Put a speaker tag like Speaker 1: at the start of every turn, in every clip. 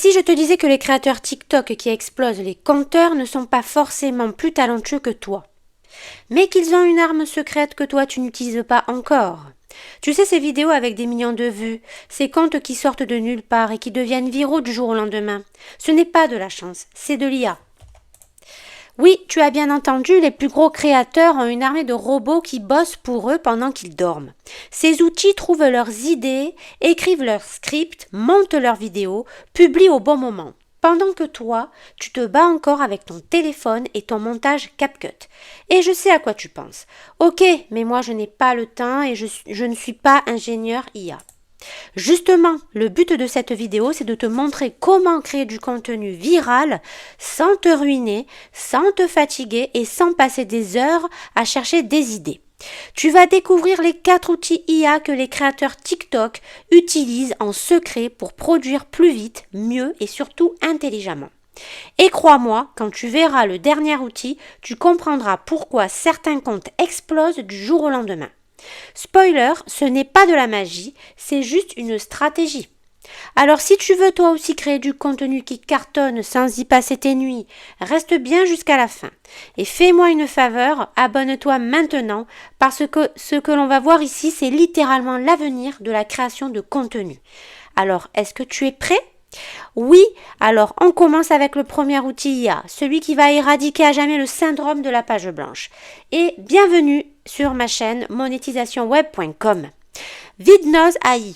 Speaker 1: si je te disais que les créateurs TikTok qui explosent les compteurs ne sont pas forcément plus talentueux que toi, mais qu'ils ont une arme secrète que toi tu n'utilises pas encore? Tu sais, ces vidéos avec des millions de vues, ces comptes qui sortent de nulle part et qui deviennent viraux du jour au lendemain, ce n'est pas de la chance, c'est de l'IA. Oui, tu as bien entendu, les plus gros créateurs ont une armée de robots qui bossent pour eux pendant qu'ils dorment. Ces outils trouvent leurs idées, écrivent leurs scripts, montent leurs vidéos, publient au bon moment. Pendant que toi, tu te bats encore avec ton téléphone et ton montage CapCut. Et je sais à quoi tu penses. Ok, mais moi je n'ai pas le temps et je ne suis pas ingénieur IA. Justement, le but de cette vidéo, c'est de te montrer comment créer du contenu viral sans te ruiner, sans te fatiguer et sans passer des heures à chercher des idées. Tu vas découvrir les 4 outils IA que les créateurs TikTok utilisent en secret pour produire plus vite, mieux et surtout intelligemment. Et crois-moi, quand tu verras le dernier outil, tu comprendras pourquoi certains comptes explosent du jour au lendemain. Spoiler, ce n'est pas de la magie, c'est juste une stratégie. Alors si tu veux toi aussi créer du contenu qui cartonne sans y passer tes nuits, reste bien jusqu'à la fin. Et fais-moi une faveur, abonne-toi maintenant parce que ce que l'on va voir ici, c'est littéralement l'avenir de la création de contenu. Alors, est-ce que tu es prêt ? Oui, alors on commence avec le premier outil IA, celui qui va éradiquer à jamais le syndrome de la page blanche. Et bienvenue sur ma chaîne monétisationweb.com. Vidnoise AI,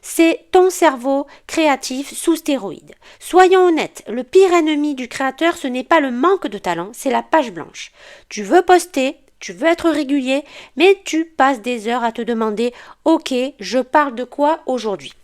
Speaker 1: c'est ton cerveau créatif sous stéroïdes. Soyons honnêtes, le pire ennemi du créateur, ce n'est pas le manque de talent, c'est la page blanche. Tu veux poster, tu veux être régulier, mais tu passes des heures à te demander « Ok, je parle de quoi aujourd'hui ?»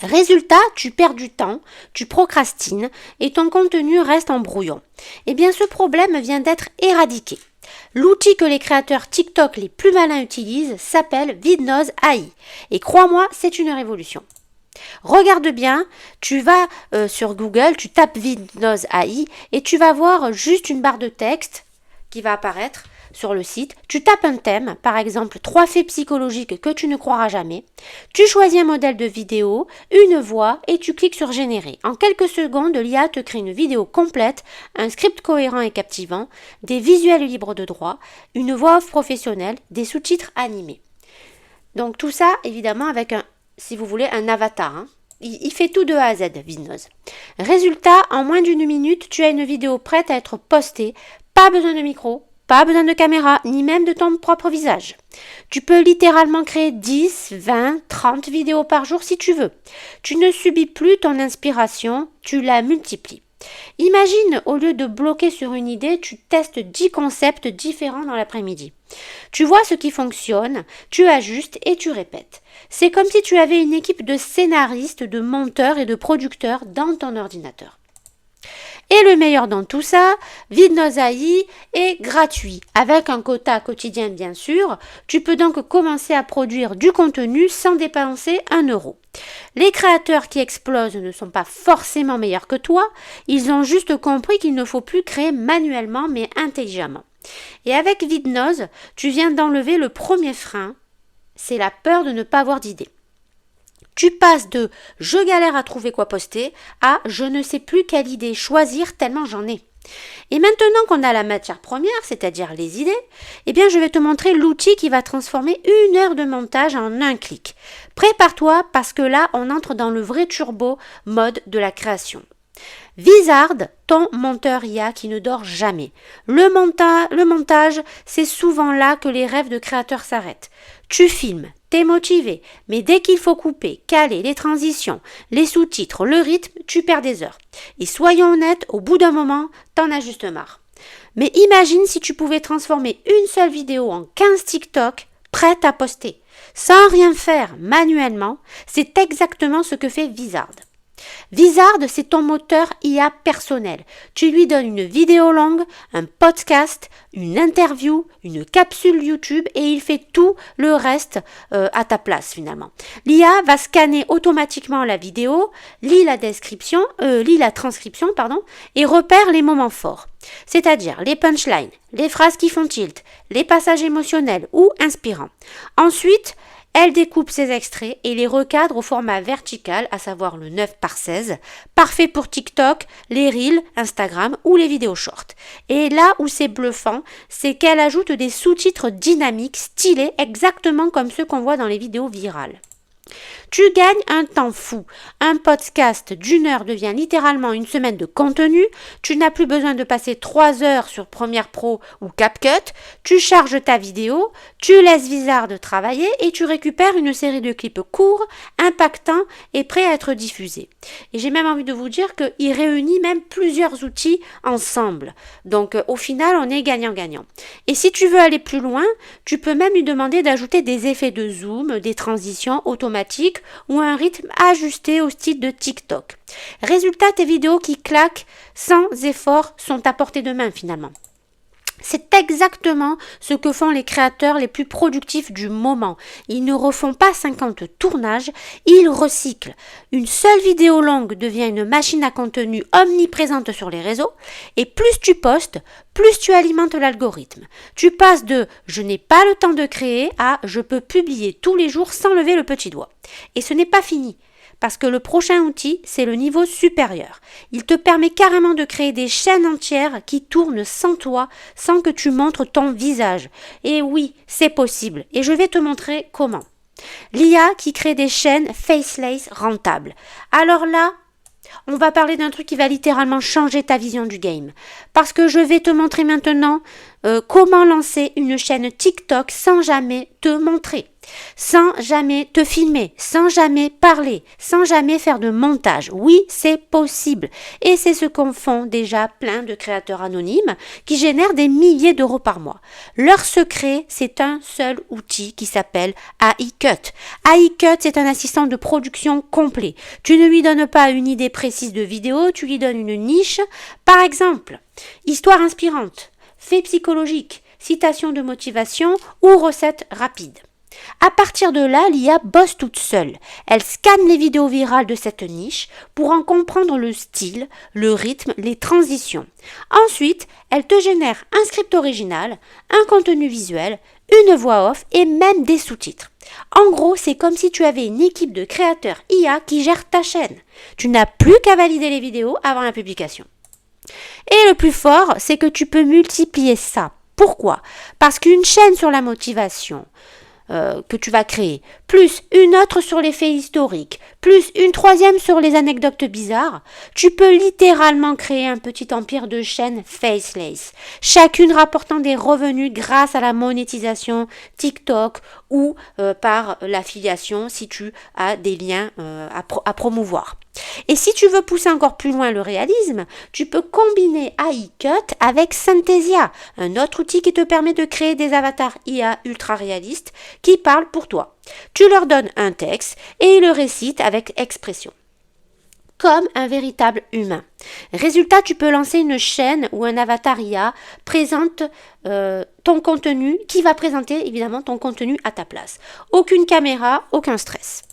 Speaker 1: Résultat, tu perds du temps, tu procrastines et ton contenu reste en brouillon. Eh bien, ce problème vient d'être éradiqué. L'outil que les créateurs TikTok les plus malins utilisent s'appelle Vidnoise AI. Et crois-moi, c'est une révolution. Regarde bien, tu vas sur Google, tu tapes Vidnoise AI et tu vas voir juste une barre de texte qui va apparaître sur le site. Tu tapes un thème, par exemple 3 faits psychologiques que tu ne croiras jamais. Tu choisis un modèle de vidéo, une voix et tu cliques sur générer. En quelques secondes, l'IA te crée une vidéo complète, un script cohérent et captivant, des visuels libres de droit, une voix off professionnelle, des sous-titres animés. Donc tout ça, évidemment, avec si vous voulez, un avatar. Il fait tout de A à Z, Vidnoise. Résultat, en moins d'une minute, tu as une vidéo prête à être postée. Pas besoin de micro, pas besoin de caméra, ni même de ton propre visage. Tu peux littéralement créer 10, 20, 30 vidéos par jour si tu veux. Tu ne subis plus ton inspiration, tu la multiplies. Imagine, au lieu de bloquer sur une idée, tu testes 10 concepts différents dans l'après-midi. Tu vois ce qui fonctionne, tu ajustes et tu répètes. C'est comme si tu avais une équipe de scénaristes, de monteurs et de producteurs dans ton ordinateur. Et le meilleur dans tout ça, Vidnoise AI est gratuit, avec un quota quotidien bien sûr. Tu peux donc commencer à produire du contenu sans dépenser 1 euro. Les créateurs qui explosent ne sont pas forcément meilleurs que toi, ils ont juste compris qu'il ne faut plus créer manuellement mais intelligemment. Et avec Vidnoise, tu viens d'enlever le premier frein, c'est la peur de ne pas avoir d'idée. Tu passes de « je galère à trouver quoi poster » à « je ne sais plus quelle idée choisir tellement j'en ai ». Et maintenant qu'on a la matière première, c'est-à-dire les idées, eh bien je vais te montrer l'outil qui va transformer 1 heure de montage en un clic. Prépare-toi parce que là, on entre dans le vrai turbo mode de la création. Vizard, ton monteur IA qui ne dort jamais. Le montage, c'est souvent là que les rêves de créateurs s'arrêtent. Tu filmes, t'es motivé, mais dès qu'il faut couper, caler les transitions, les sous-titres, le rythme, tu perds des heures. Et soyons honnêtes, au bout d'un moment, t'en as juste marre. Mais imagine si tu pouvais transformer une seule vidéo en 15 TikTok prêtes à poster. Sans rien faire manuellement, c'est exactement ce que fait Vizard. Vizard, c'est ton moteur IA personnel. Tu lui donnes une vidéo longue, un podcast, une interview, une capsule YouTube et il fait tout le reste à ta place finalement. L'IA va scanner automatiquement la vidéo, lit la transcription et repère les moments forts. C'est-à-dire les punchlines, les phrases qui font tilt, les passages émotionnels ou inspirants. Ensuite, Elle découpe ses extraits et les recadre au format vertical, à savoir le 9:16, parfait pour TikTok, les Reels, Instagram ou les vidéos short. Et là où c'est bluffant, c'est qu'elle ajoute des sous-titres dynamiques, stylés, exactement comme ceux qu'on voit dans les vidéos virales. Tu gagnes un temps fou. Un podcast d'1 heure devient littéralement une semaine de contenu. Tu n'as plus besoin de passer 3 heures sur Premiere Pro ou CapCut. Tu charges ta vidéo, tu laisses Vizard travailler et tu récupères une série de clips courts, impactants et prêts à être diffusés. Et j'ai même envie de vous dire qu'il réunit même plusieurs outils ensemble. Donc au final, on est gagnant-gagnant. Et si tu veux aller plus loin, tu peux même lui demander d'ajouter des effets de zoom, des transitions automatiques ou un rythme ajusté au style de TikTok. Résultat, tes vidéos qui claquent sans effort sont à portée de main finalement. C'est exactement ce que font les créateurs les plus productifs du moment. Ils ne refont pas 50 tournages, ils recyclent. Une seule vidéo longue devient une machine à contenu omniprésente sur les réseaux et plus tu postes, plus tu alimentes l'algorithme. Tu passes de « je n'ai pas le temps de créer » à « je peux publier tous les jours sans lever le petit doigt ». Et ce n'est pas fini. Parce que le prochain outil, c'est le niveau supérieur. Il te permet carrément de créer des chaînes entières qui tournent sans toi, sans que tu montres ton visage. Et oui, c'est possible. Et je vais te montrer comment. L'IA qui crée des chaînes faceless rentables. Alors là, on va parler d'un truc qui va littéralement changer ta vision du game. Parce que je vais te montrer maintenant comment lancer une chaîne TikTok sans jamais te montrer, sans jamais te filmer, sans jamais parler, sans jamais faire de montage. Oui, c'est possible. Et c'est ce qu'en font déjà plein de créateurs anonymes qui génèrent des milliers d'euros par mois. Leur secret, c'est un seul outil qui s'appelle AI-Cut. AI-Cut, c'est un assistant de production complet. Tu ne lui donnes pas une idée précise de vidéo, tu lui donnes une niche. Par exemple, histoire inspirante, faits psychologiques, citations de motivation ou recettes rapides. À partir de là, l'IA bosse toute seule. Elle scanne les vidéos virales de cette niche pour en comprendre le style, le rythme, les transitions. Ensuite, elle te génère un script original, un contenu visuel, une voix off et même des sous-titres. En gros, c'est comme si tu avais une équipe de créateurs IA qui gère ta chaîne. Tu n'as plus qu'à valider les vidéos avant la publication. Et le plus fort, c'est que tu peux multiplier ça. Pourquoi ? Parce qu'une chaîne sur la motivation que tu vas créer, plus une autre sur les faits historiques, plus une troisième sur les anecdotes bizarres, tu peux littéralement créer un petit empire de chaînes faceless, chacune rapportant des revenus grâce à la monétisation TikTok ou par l'affiliation si tu as des liens à promouvoir. Et si tu veux pousser encore plus loin le réalisme, tu peux combiner AI-Cut avec Synthesia, un autre outil qui te permet de créer des avatars IA ultra réalistes qui parlent pour toi. Tu leur donnes un texte et ils le récitent avec expression, comme un véritable humain. Résultat, tu peux lancer une chaîne ou un avatar IA présente ton contenu, qui va présenter évidemment ton contenu à ta place. Aucune caméra, aucun stress.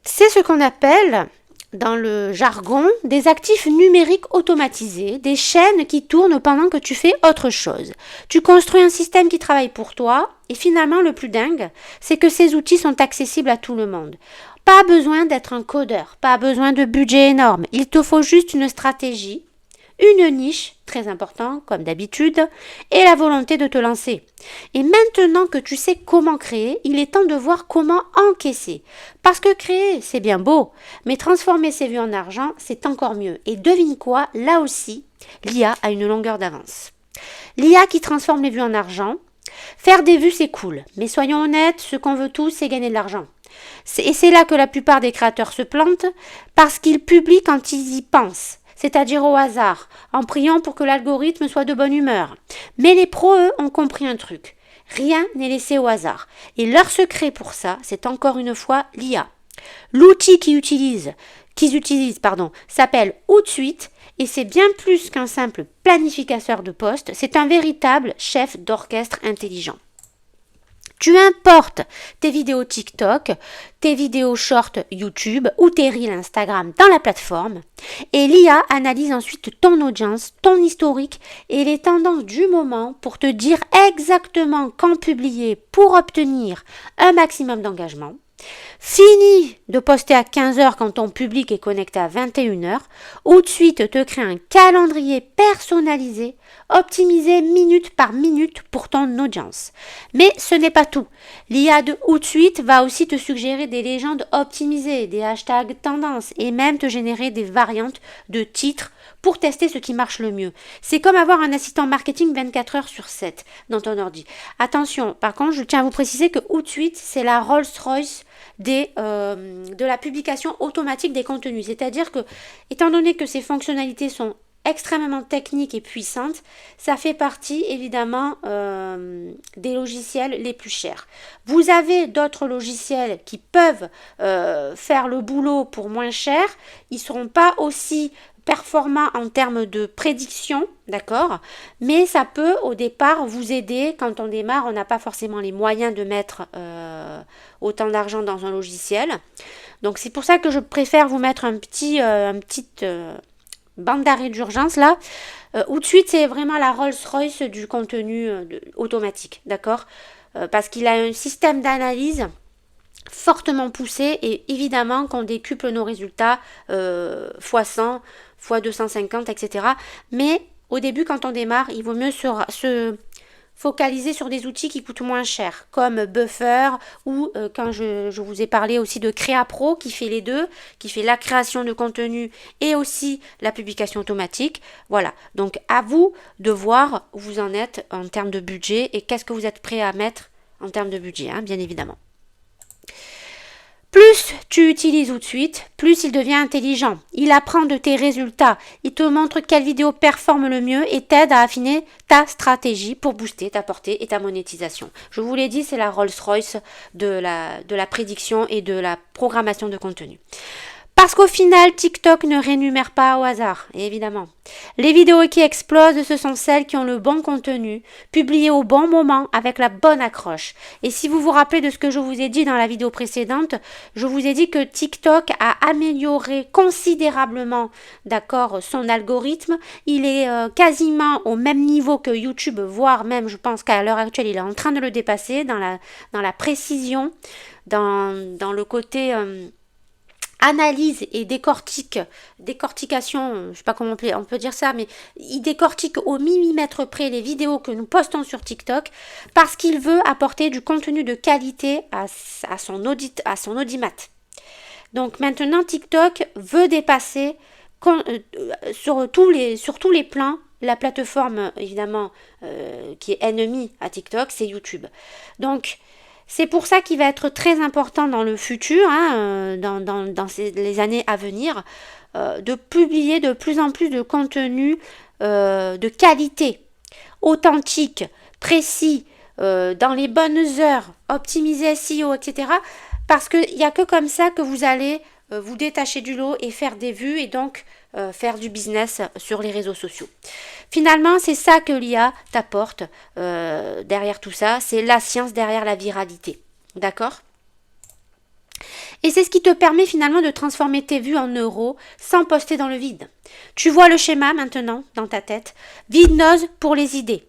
Speaker 1: C'est ce qu'on appelle, dans le jargon, des actifs numériques automatisés, des chaînes qui tournent pendant que tu fais autre chose. Tu construis un système qui travaille pour toi et finalement, le plus dingue, c'est que ces outils sont accessibles à tout le monde. Pas besoin d'être un codeur, pas besoin de budget énorme. Il te faut juste une stratégie, une niche, très important comme d'habitude, et la volonté de te lancer. Et maintenant que tu sais comment créer, il est temps de voir comment encaisser. Parce que créer, c'est bien beau, mais transformer ses vues en argent, c'est encore mieux. Et devine quoi, là aussi, l'IA a une longueur d'avance. L'IA qui transforme les vues en argent, faire des vues, c'est cool. Mais soyons honnêtes, ce qu'on veut tous, c'est gagner de l'argent. Et c'est là que la plupart des créateurs se plantent, parce qu'ils publient quand ils y pensent. C'est-à-dire au hasard, en priant pour que l'algorithme soit de bonne humeur. Mais les pros, eux, ont compris un truc. Rien n'est laissé au hasard. Et leur secret pour ça, c'est encore une fois l'IA. L'outil qu'ils utilisent, s'appelle Hootsuite, et c'est bien plus qu'un simple planificateur de poste, c'est un véritable chef d'orchestre intelligent. Tu importes tes vidéos TikTok, tes vidéos short YouTube ou tes reels Instagram dans la plateforme et l'IA analyse ensuite ton audience, ton historique et les tendances du moment pour te dire exactement quand publier pour obtenir un maximum d'engagement. Fini de poster à 15 heures quand ton public est connecté à 21 heures, ou de suite te créer un calendrier personnalisé, optimisé minute par minute pour ton audience. Mais ce n'est pas tout. L'IA de ou de suite va aussi te suggérer des légendes optimisées, des hashtags tendances et même te générer des variantes de titres pour tester ce qui marche le mieux. C'est comme avoir un assistant marketing 24 heures sur 7 dans ton ordi. Attention, par contre, je tiens à vous préciser que ou de suite, c'est la Rolls-Royce de la publication automatique des contenus. C'est-à-dire que, étant donné que ces fonctionnalités sont extrêmement techniques et puissantes, ça fait partie évidemment des logiciels les plus chers. Vous avez d'autres logiciels qui peuvent faire le boulot pour moins cher. Ils ne seront pas aussi performant en termes de prédiction, d'accord, mais ça peut au départ vous aider. Quand on démarre, on n'a pas forcément les moyens de mettre autant d'argent dans un logiciel, donc c'est pour ça que je préfère vous mettre une petite bande d'arrêt d'urgence là, ou de suite c'est vraiment la Rolls-Royce du contenu automatique, d'accord, parce qu'il a un système d'analyse fortement poussé et évidemment qu'on décuple nos résultats x100, x250, etc. Mais au début, quand on démarre, il vaut mieux se focaliser sur des outils qui coûtent moins cher, comme Buffer ou quand je vous ai parlé aussi de CréaPro qui fait les deux, qui fait la création de contenu et aussi la publication automatique. Voilà, donc à vous de voir où vous en êtes en termes de budget et qu'est-ce que vous êtes prêt à mettre en termes de budget, hein, bien évidemment. Plus tu utilises ou de suite, plus il devient intelligent. Il apprend de tes résultats. Il te montre quelle vidéo performe le mieux et t'aide à affiner ta stratégie pour booster ta portée et ta monétisation. Je vous l'ai dit, c'est la Rolls-Royce de la prédiction et de la programmation de contenu. Parce qu'au final, TikTok ne rémunère pas au hasard, évidemment. Les vidéos qui explosent, ce sont celles qui ont le bon contenu, publiées au bon moment, avec la bonne accroche. Et si vous vous rappelez de ce que je vous ai dit dans la vidéo précédente, je vous ai dit que TikTok a amélioré considérablement, d'accord, son algorithme. Il est quasiment au même niveau que YouTube, voire même, je pense qu'à l'heure actuelle, il est en train de le dépasser dans la précision, dans le côté analyse et décortication, je ne sais pas comment on peut dire ça, mais il décortique au millimètre près les vidéos que nous postons sur TikTok parce qu'il veut apporter du contenu de qualité à son audimat. Donc maintenant, TikTok veut dépasser sur tous les plans la plateforme, évidemment, qui est ennemie à TikTok, c'est YouTube. Donc, c'est pour ça qu'il va être très important dans le futur, dans les années à venir, de publier de plus en plus de contenu de qualité, authentique, précis, dans les bonnes heures, optimiser SEO, etc. Parce qu'il n'y a que comme ça que vous allez vous détacher du lot et faire des vues et donc faire du business sur les réseaux sociaux. Finalement, c'est ça que l'IA t'apporte derrière tout ça, c'est la science derrière la viralité. D'accord ? Et c'est ce qui te permet finalement de transformer tes vues en euros sans poster dans le vide. Tu vois le schéma maintenant dans ta tête. Vidnose pour les idées,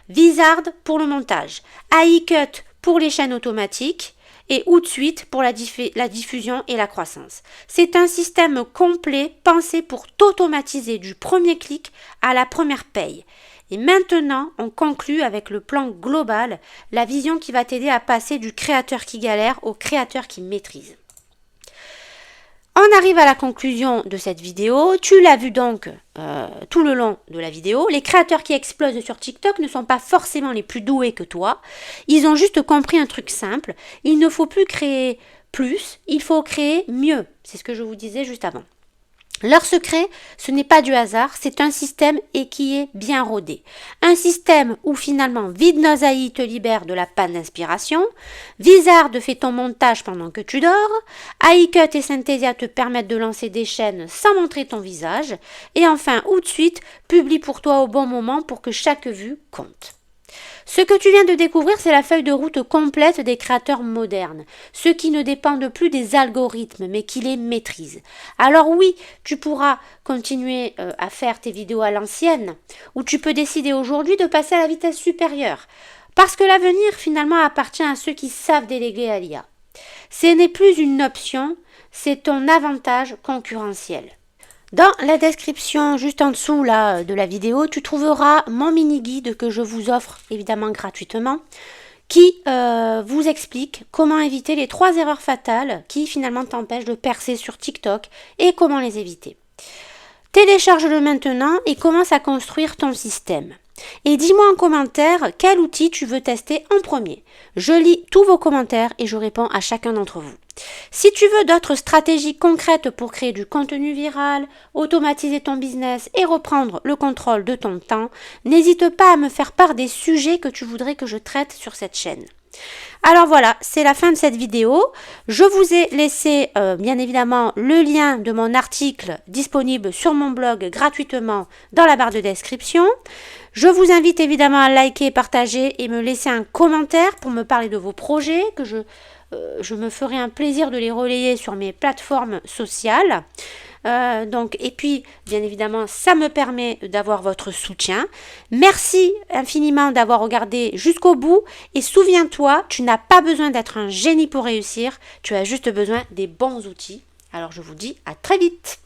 Speaker 1: Vizard pour le montage, AI-Cut pour les chaînes automatiques, et Hootsuite pour la diffusion et la croissance. C'est un système complet pensé pour t'automatiser du premier clic à la première paye. Et maintenant, on conclut avec le plan global, la vision qui va t'aider à passer du créateur qui galère au créateur qui maîtrise. On arrive à la conclusion de cette vidéo. Tu l'as vu donc tout le long de la vidéo. Les créateurs qui explosent sur TikTok ne sont pas forcément les plus doués que toi. Ils ont juste compris un truc simple. Il ne faut plus créer plus, il faut créer mieux. C'est ce que je vous disais juste avant. Leur secret, ce n'est pas du hasard, c'est un système et qui est bien rodé. Un système où finalement Vidnose AI te libère de la panne d'inspiration, Vizard fait ton montage pendant que tu dors, AI-Cut et Synthesia te permettent de lancer des chaînes sans montrer ton visage, et enfin Hootsuite publie pour toi au bon moment pour que chaque vue compte. Ce que tu viens de découvrir, c'est la feuille de route complète des créateurs modernes, ceux qui ne dépendent plus des algorithmes, mais qui les maîtrisent. Alors oui, tu pourras continuer à faire tes vidéos à l'ancienne, ou tu peux décider aujourd'hui de passer à la vitesse supérieure, parce que l'avenir finalement appartient à ceux qui savent déléguer à l'IA. Ce n'est plus une option, c'est ton avantage concurrentiel. Dans la description juste en dessous là, de la vidéo, tu trouveras mon mini-guide que je vous offre évidemment gratuitement, qui vous explique comment éviter les 3 erreurs fatales qui finalement t'empêchent de percer sur TikTok et comment les éviter. Télécharge-le maintenant et commence à construire ton système. Et dis-moi en commentaire quel outil tu veux tester en premier. Je lis tous vos commentaires et je réponds à chacun d'entre vous. Si tu veux d'autres stratégies concrètes pour créer du contenu viral, automatiser ton business et reprendre le contrôle de ton temps, n'hésite pas à me faire part des sujets que tu voudrais que je traite sur cette chaîne. Alors voilà, c'est la fin de cette vidéo. Je vous ai laissé bien évidemment le lien de mon article disponible sur mon blog gratuitement dans la barre de description. Je vous invite évidemment à liker, partager et me laisser un commentaire pour me parler de vos projets, que je me ferai un plaisir de les relayer sur mes plateformes sociales. Et puis, bien évidemment, ça me permet d'avoir votre soutien. Merci infiniment d'avoir regardé jusqu'au bout. Et souviens-toi, tu n'as pas besoin d'être un génie pour réussir. Tu as juste besoin des bons outils. Alors, je vous dis à très vite.